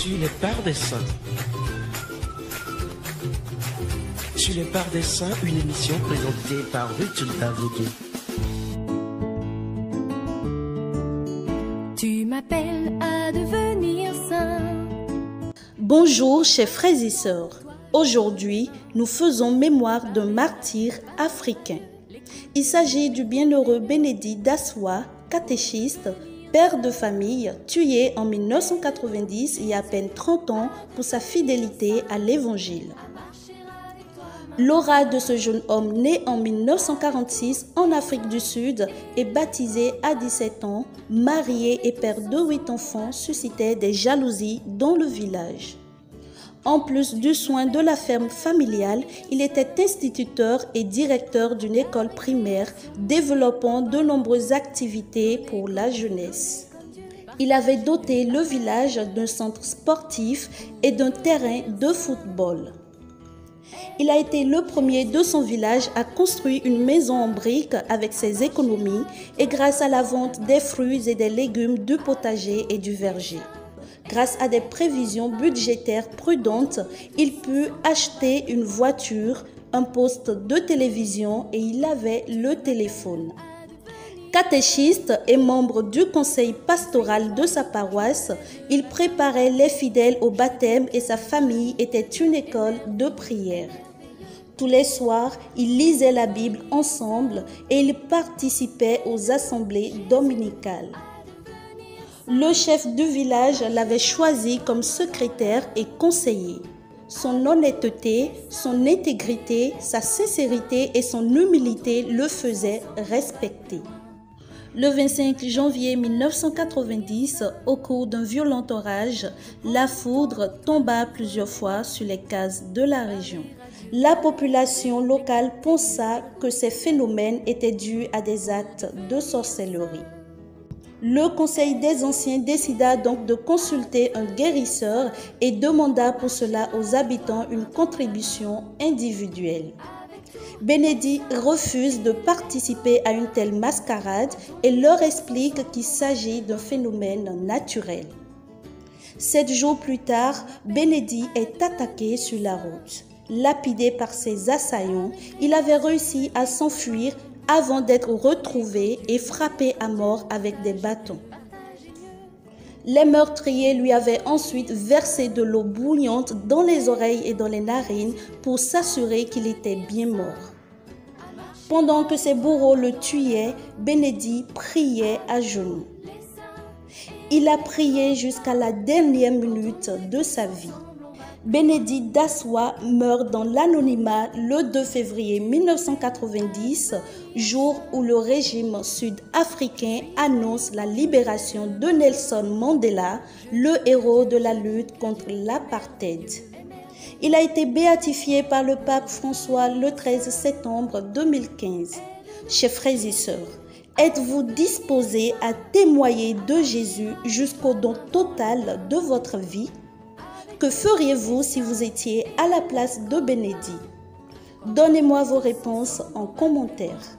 Sur les parts des saints. Sur les parts des saints, une émission présentée par Ruth Davoudou. Tu m'appelles à devenir saint. Bonjour chers frères et sœurs. Aujourd'hui, nous faisons mémoire d'un martyr africain. Il s'agit du bienheureux Bénédicte Dassoua, catéchiste, père de famille, tué en 1990 il y a à peine 30 ans pour sa fidélité à l'Évangile. L'aura de ce jeune homme né en 1946 en Afrique du Sud et baptisé à 17 ans, marié et père de 8 enfants, suscitait des jalousies dans le village. En plus du soin de la ferme familiale, il était instituteur et directeur d'une école primaire, développant de nombreuses activités pour la jeunesse. Il avait doté le village d'un centre sportif et d'un terrain de football. Il a été le premier de son village à construire une maison en briques avec ses économies et grâce à la vente des fruits et des légumes du potager et du verger. Grâce à des prévisions budgétaires prudentes, il put acheter une voiture, un poste de télévision et il avait le téléphone. Catéchiste et membre du conseil pastoral de sa paroisse, il préparait les fidèles au baptême et sa famille était une école de prière. Tous les soirs, ils lisaient la Bible ensemble et ils participaient aux assemblées dominicales. Le chef du village l'avait choisi comme secrétaire et conseiller. Son honnêteté, son intégrité, sa sincérité et son humilité le faisaient respecter. Le 25 janvier 1990, au cours d'un violent orage, la foudre tomba plusieurs fois sur les cases de la région. La population locale pensa que ces phénomènes étaient dus à des actes de sorcellerie. Le Conseil des Anciens décida donc de consulter un guérisseur et demanda pour cela aux habitants une contribution individuelle. Bénédicte refuse de participer à une telle mascarade et leur explique qu'il s'agit d'un phénomène naturel. 7 jours plus tard, Bénédicte est attaqué sur la route. Lapidé par ses assaillants, il avait réussi à s'enfuir avant d'être retrouvé et frappé à mort avec des bâtons. Les meurtriers lui avaient ensuite versé de l'eau bouillante dans les oreilles et dans les narines pour s'assurer qu'il était bien mort. Pendant que ses bourreaux le tuaient, Bénédicte priait à genoux. Il a prié jusqu'à la dernière minute de sa vie. Bénédicte Dassoua meurt dans l'anonymat le 2 février 1990, jour où le régime sud-africain annonce la libération de Nelson Mandela, le héros de la lutte contre l'apartheid. Il a été béatifié par le pape François le 13 septembre 2015. Chers frères et sœurs, êtes-vous disposés à témoigner de Jésus jusqu'au don total de votre vie? Que feriez-vous si vous étiez à la place de Bénédicte? Donnez-moi vos réponses en commentaire.